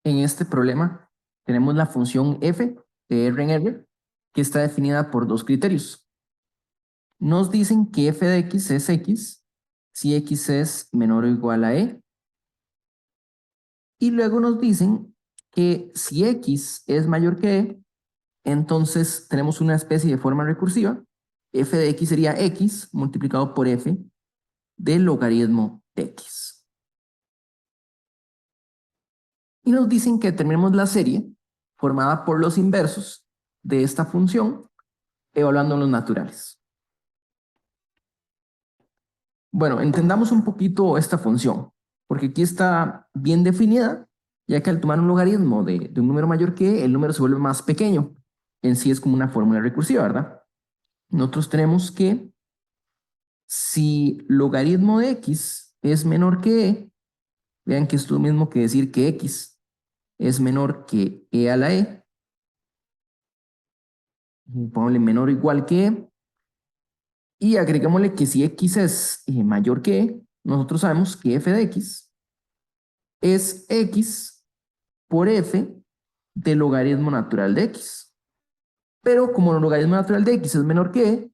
En este problema tenemos la función f de R en R, que está definida por dos criterios. Nos dicen que f de x es x si x es menor o igual a e. Y luego nos dicen que si x es mayor que e, entonces tenemos una especie de forma recursiva. F de x sería x multiplicado por f del logaritmo de x. Y nos dicen que determinemos la serie formada por los inversos de esta función evaluando los naturales. Bueno, entendamos un poquito esta función, porque aquí está bien definida, ya que al tomar un logaritmo de un número mayor que e, el número se vuelve más pequeño. En sí es como una fórmula recursiva, ¿verdad? Nosotros tenemos que si logaritmo de x es menor que e, vean que esto es lo mismo que decir que x es menor que e a la e, ponle menor o igual que e, y agregámosle que si x es mayor que e, nosotros sabemos que f de x es x por f del logaritmo natural de x. Pero como el logaritmo natural de x es menor que e,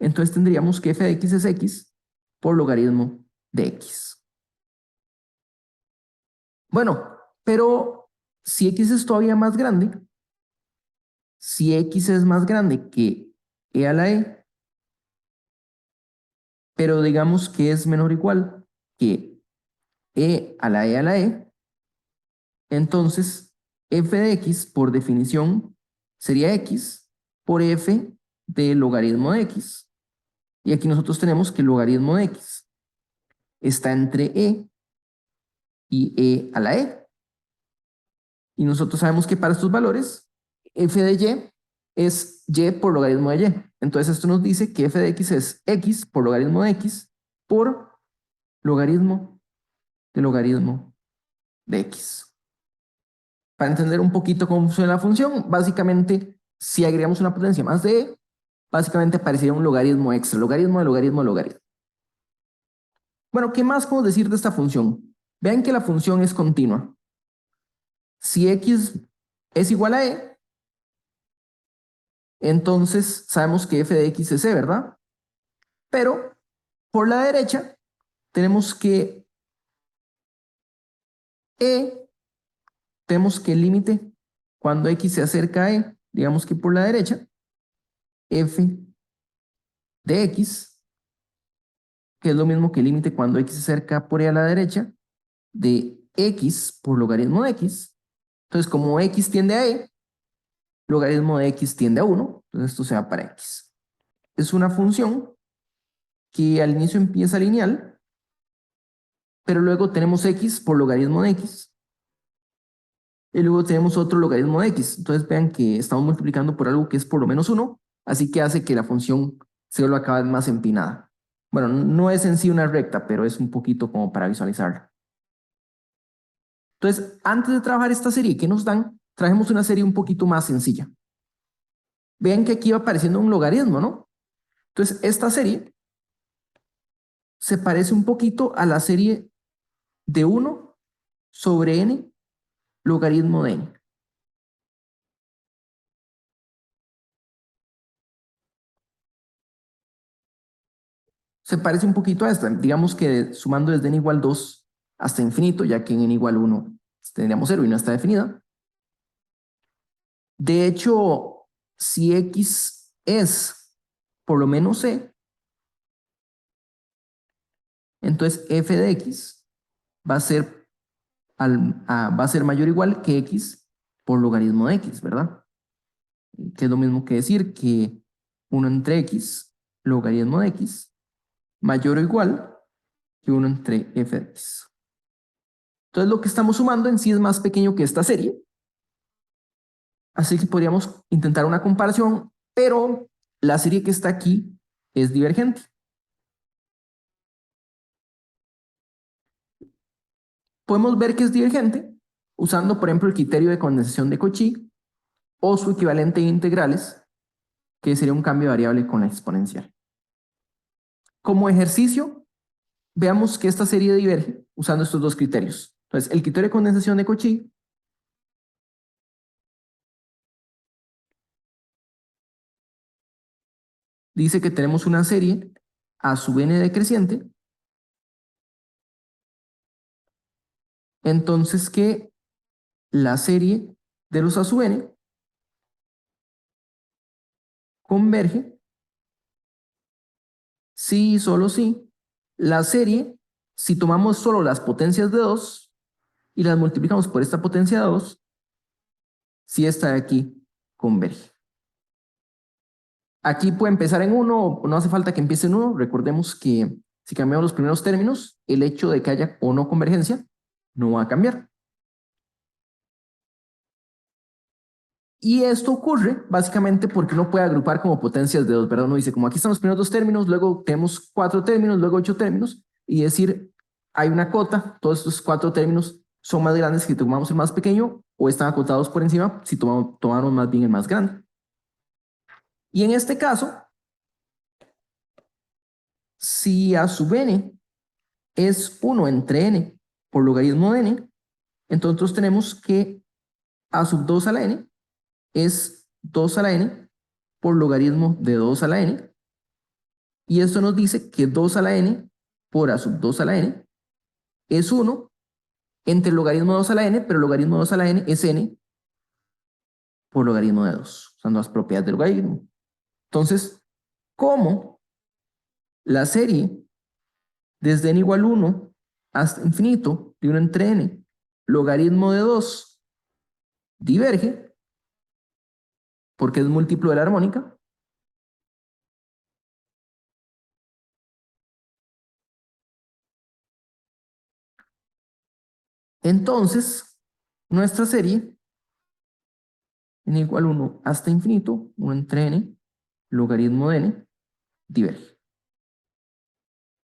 entonces tendríamos que f de x es x por logaritmo de x. Bueno, pero si x es todavía más grande, si x es más grande que e a la e, pero digamos que es menor o igual que e a la e a la e, entonces f de x por definición sería x por f del logaritmo de x. Y aquí nosotros tenemos que el logaritmo de x está entre e y e a la e. Y nosotros sabemos que para estos valores, f de y es y por logaritmo de y. Entonces esto nos dice que f de x es x por logaritmo de x por logaritmo de x. Para entender un poquito cómo funciona la función, básicamente, si agregamos una potencia más de e, básicamente parecería un logaritmo extra, logaritmo de logaritmo de logaritmo. Bueno, ¿qué más podemos decir de esta función? Vean que la función es continua. Si x es igual a e, entonces sabemos que f de x es e, ¿verdad? Pero por la derecha tenemos que e, tenemos que el límite cuando x se acerca a e, digamos que por la derecha, f de x, que es lo mismo que el límite cuando x se acerca por e a la derecha, de x por logaritmo de x. Entonces, como x tiende a e, logaritmo de x tiende a 1, entonces esto se va para x. Es una función que al inicio empieza lineal, pero luego tenemos x por logaritmo de x, y luego tenemos otro logaritmo de x. Entonces vean que estamos multiplicando por algo que es por lo menos 1, así que hace que la función se vuelva cada vez más empinada. Bueno, no es en sí una recta, pero es un poquito como para visualizarla. Entonces, antes de trabajar esta serie que nos dan, trajimos una serie un poquito más sencilla. Vean que aquí va apareciendo un logaritmo, ¿no? Entonces, esta serie se parece un poquito a la serie de 1 sobre n logaritmo de n. Se parece un poquito a esta. Digamos que sumando desde n igual 2 hasta infinito, ya que en n igual 1 tendríamos 0 y no está definida. De hecho, si x es por lo menos c, entonces f de x va a ser, va a ser mayor o igual que x por logaritmo de x, ¿verdad? Que es lo mismo que decir que 1 entre x logaritmo de x mayor o igual que 1 entre f de x. Entonces lo que estamos sumando en sí es más pequeño que esta serie. Así que podríamos intentar una comparación, pero la serie que está aquí es divergente. Podemos ver que es divergente usando, por ejemplo, el criterio de condensación de Cauchy o su equivalente de integrales, que sería un cambio de variable con la exponencial. Como ejercicio, veamos que esta serie diverge usando estos dos criterios. Entonces, el criterio de condensación de Cauchy dice que tenemos una serie a sub n decreciente, entonces que la serie de los a sub n converge si y solo si la serie, si tomamos solo las potencias de 2 y las multiplicamos por esta potencia de 2, si esta de aquí converge. Aquí puede empezar en 1, no hace falta que empiece en 1. Recordemos que si cambiamos los primeros términos, el hecho de que haya o no convergencia no va a cambiar. Y esto ocurre básicamente porque uno puede agrupar como potencias de 2, ¿verdad? Uno dice, como aquí están los primeros 2 términos, luego tenemos 4 términos, luego 8 términos, y decir, hay una cota, todos estos 4 términos son más grandes si tomamos el más pequeño, o están acotados por encima si tomamos más bien el más grande. Y en este caso, si a sub n es 1 entre n por logaritmo de n, entonces tenemos que a sub 2 a la n es 2 a la n por logaritmo de 2 a la n, y esto nos dice que 2 a la n por a sub 2 a la n es 1 entre el logaritmo de 2 a la n, pero el logaritmo de 2 a la n es n por logaritmo de 2, usando las propiedades del logaritmo. Entonces, como la serie desde n igual 1 hasta infinito de 1 entre n, logaritmo de 2 diverge, porque es múltiplo de la armónica, entonces nuestra serie n igual 1 hasta infinito, 1 entre n, logaritmo de n, diverge.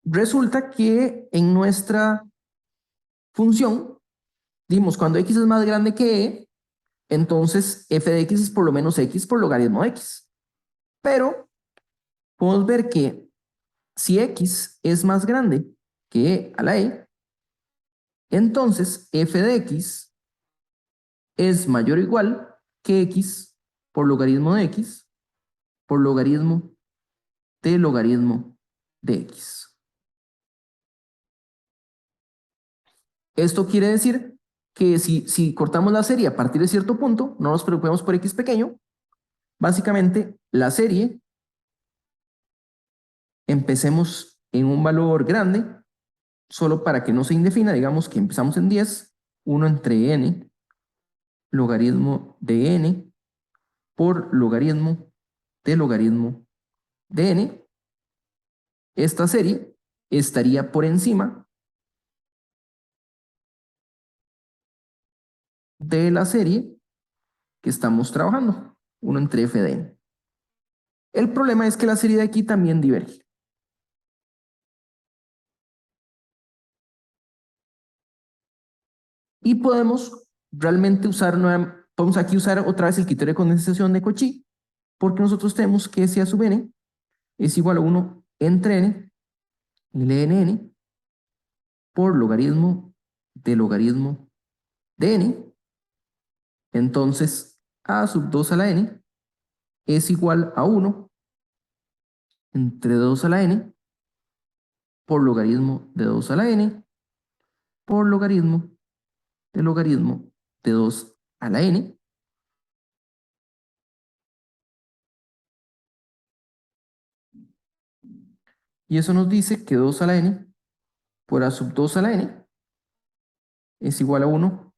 Resulta que en nuestra función, dimos cuando x es más grande que e, entonces f de x es por lo menos x por logaritmo de x. Pero podemos ver que si x es más grande que e a la e, entonces f de x es mayor o igual que x por logaritmo de x por logaritmo de x. Esto quiere decir que si cortamos la serie a partir de cierto punto, no nos preocupemos por x pequeño, básicamente la serie, empecemos en un valor grande, solo para que no se indefina, digamos que empezamos en 10, 1 entre n, logaritmo de n, por logaritmo de n, esta serie estaría por encima de la serie que estamos trabajando, 1 entre f de n. El problema es que la serie de aquí también diverge. Y podemos realmente podemos aquí usar otra vez el criterio de condensación de Cauchy, porque nosotros tenemos que si a sub n es igual a 1 entre n, ln por logaritmo de n, entonces a sub 2 a la n es igual a 1 entre 2 a la n por logaritmo de 2 a la n por logaritmo de 2 a la n. Y eso nos dice que 2 a la n por a sub 2 a la n es igual a 1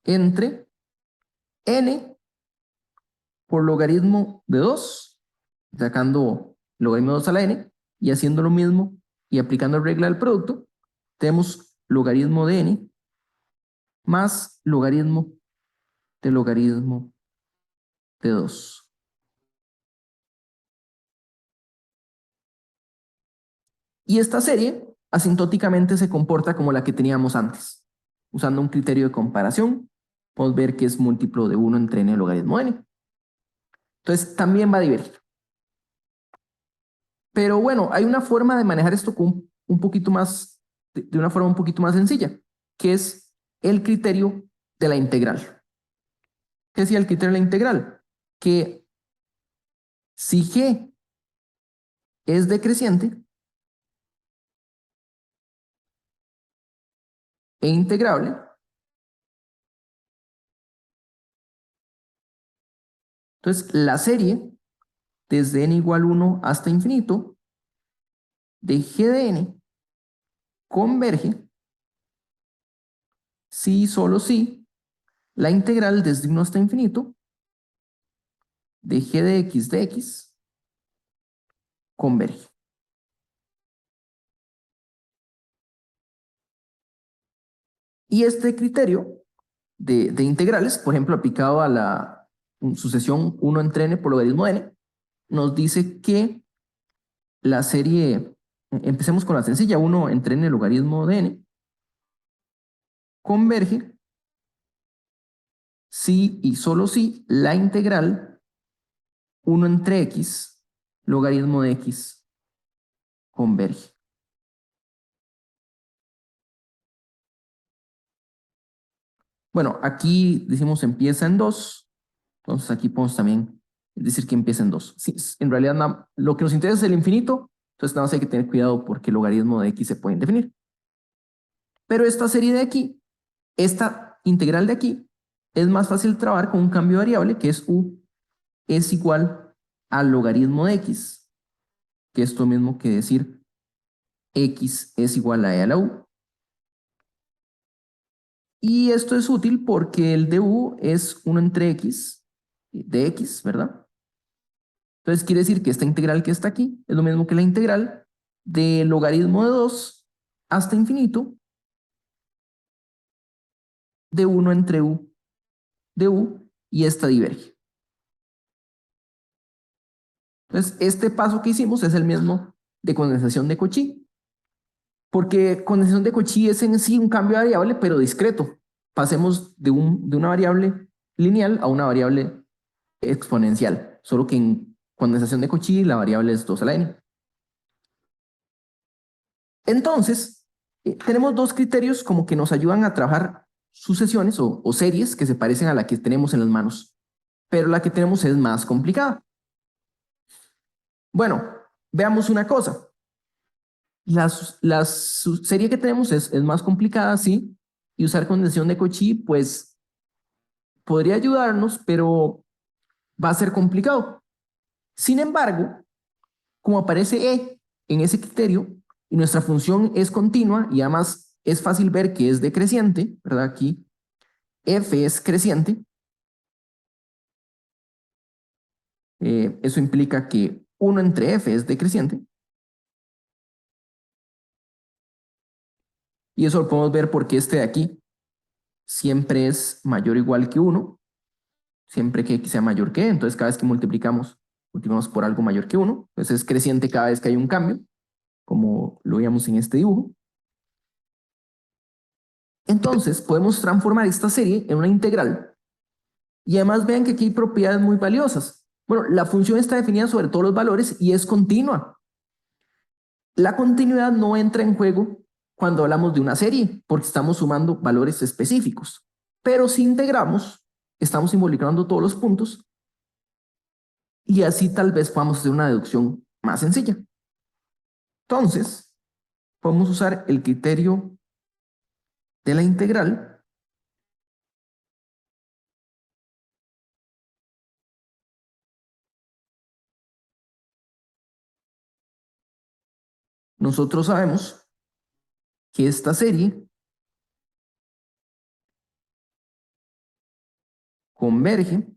entre n por logaritmo de 2, sacando logaritmo de 2 a la n y haciendo lo mismo y aplicando la regla del producto, tenemos logaritmo de n más logaritmo de 2. Y esta serie asintóticamente se comporta como la que teníamos antes. Usando un criterio de comparación, podemos ver que es múltiplo de 1 entre n logaritmo de n. Entonces también va a divergir. Pero bueno, hay una forma de manejar esto con un poquito más, de una forma un poquito más sencilla, que es el criterio de la integral. ¿Qué decía el criterio de la integral? Que si g es decreciente e integrable entonces la serie desde n igual 1 hasta infinito de g de n converge si y solo si la integral desde 1 hasta infinito de g de x converge. Y este criterio de integrales, por ejemplo, aplicado a la sucesión 1 entre n por logaritmo de n, nos dice que la serie, empecemos con la sencilla, 1 entre n logaritmo de n, converge si y solo si la integral 1 entre x logaritmo de x converge. Bueno, aquí decimos empieza en 2, entonces aquí podemos también decir que empieza en 2. Sí, en realidad lo que nos interesa es el infinito, entonces nada más hay que tener cuidado porque el logaritmo de x se puede definir. Pero esta serie de aquí, esta integral de aquí, es más fácil trabajar con un cambio de variable que es u es igual al logaritmo de x, que es lo mismo que decir x es igual a e a la u. Y esto es útil porque el de u es 1 entre x de x, ¿verdad? Entonces quiere decir que esta integral que está aquí es lo mismo que la integral de logaritmo de 2 hasta infinito de 1 entre u de u y esta diverge. Entonces este paso que hicimos es el mismo de condensación de Cauchy, porque condensación de Cauchy es en sí un cambio de variable pero discreto. Pasemos de una variable lineal a una variable exponencial, solo que en condensación de Cauchy la variable es 2 a la n. Entonces, tenemos dos criterios como que nos ayudan a trabajar sucesiones o series que se parecen a la que tenemos en las manos, pero la que tenemos es más complicada. Bueno, veamos una cosa. La serie que tenemos es más complicada, sí, y usar condensación de Cauchy, pues podría ayudarnos, pero va a ser complicado. Sin embargo, como aparece E en ese criterio y nuestra función es continua y además es fácil ver que es decreciente, ¿verdad? Aquí f es creciente, eso implica que 1 entre f es decreciente y eso lo podemos ver porque este de aquí siempre es mayor o igual que 1, siempre que x sea mayor que e, entonces cada vez que multiplicamos por algo mayor que 1, pues es creciente cada vez que hay un cambio, como lo veíamos en este dibujo. Entonces podemos transformar esta serie en una integral y además vean que aquí hay propiedades muy valiosas. Bueno, la función está definida sobre todos los valores y es continua. La continuidad no entra en juego cuando hablamos de una serie, porque estamos sumando valores específicos. Pero si integramos, estamos involucrando todos los puntos y así tal vez podamos hacer una deducción más sencilla. Entonces, podemos usar el criterio de la integral nosotros sabemos que esta serie converge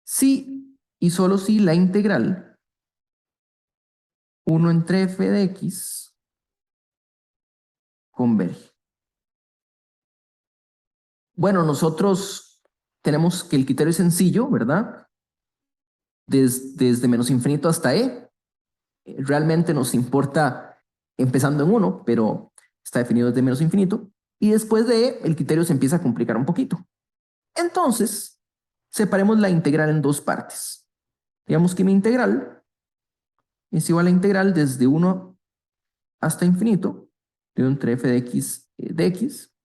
si y solo si la integral 1 entre f de x converge. Bueno, nosotros tenemos que el criterio es sencillo, ¿verdad? Desde menos infinito hasta e. Realmente nos importa empezando en 1, pero está definido desde menos infinito. Y después de e, el criterio se empieza a complicar un poquito. Entonces, separemos la integral en dos partes. Digamos que mi integral es igual a la integral desde 1 hasta infinito de 1 entre f de x,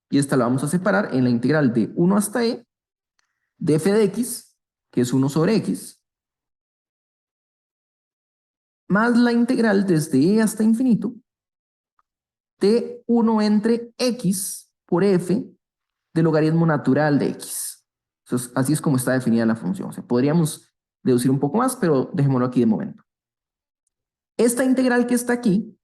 y esta la vamos a separar en la integral de 1 hasta e de f de x, que es 1 sobre x, más la integral desde e hasta infinito de 1 entre x por f del logaritmo natural de x. Entonces, así es como está definida la función. O sea, podríamos deducir un poco más, pero dejémoslo aquí de momento. Esta integral que está aquí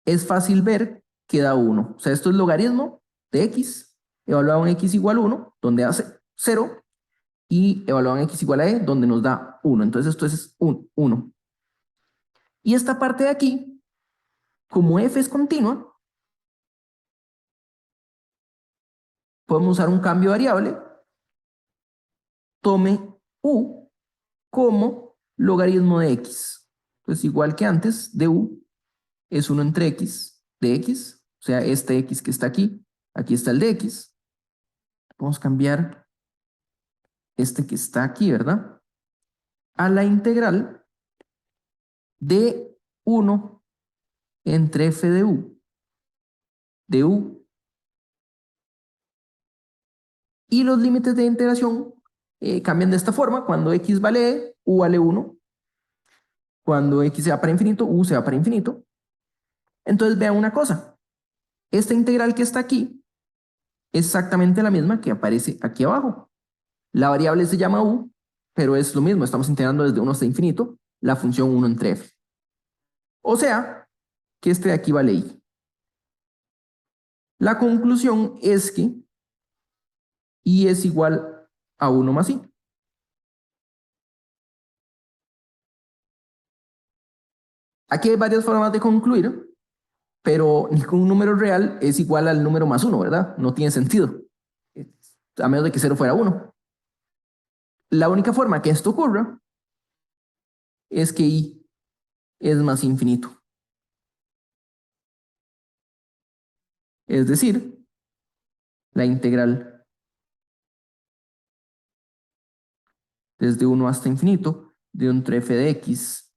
es fácil ver que da 1. O sea, esto es logaritmo de x evaluado en x igual 1, donde hace 0, y evaluado en x igual a e, donde nos da 1. Entonces esto es 1. Y esta parte de aquí, como f es continua, podemos usar un cambio de variable, tome u como logaritmo de x. Entonces, igual que antes, de u es 1 entre x de x, o sea, este x que está aquí, aquí está el de x. Vamos a cambiar este que está aquí, ¿verdad? A la integral de 1 entre f de u, y los límites de integración cambian de esta forma. Cuando x vale e, u vale 1. Cuando x se va para infinito, u se va para infinito. Entonces vean una cosa, esta integral que está aquí es exactamente la misma que aparece aquí abajo. La variable se llama u, pero es lo mismo, estamos integrando desde 1 hasta infinito la función 1 entre f. O sea, que este de aquí vale i. La conclusión es que i es igual a 1 más i. Aquí hay varias formas de concluir, pero ningún número real es igual al número más 1, ¿verdad? No tiene sentido, a menos de que 0 fuera 1. La única forma que esto ocurra es que i es más infinito. Es decir, la integral desde 1 hasta infinito de un f de x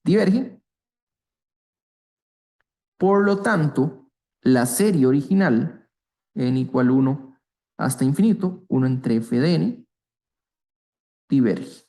diverge. Por lo tanto, la serie original, n igual 1 hasta infinito, 1 entre f de n, diverge.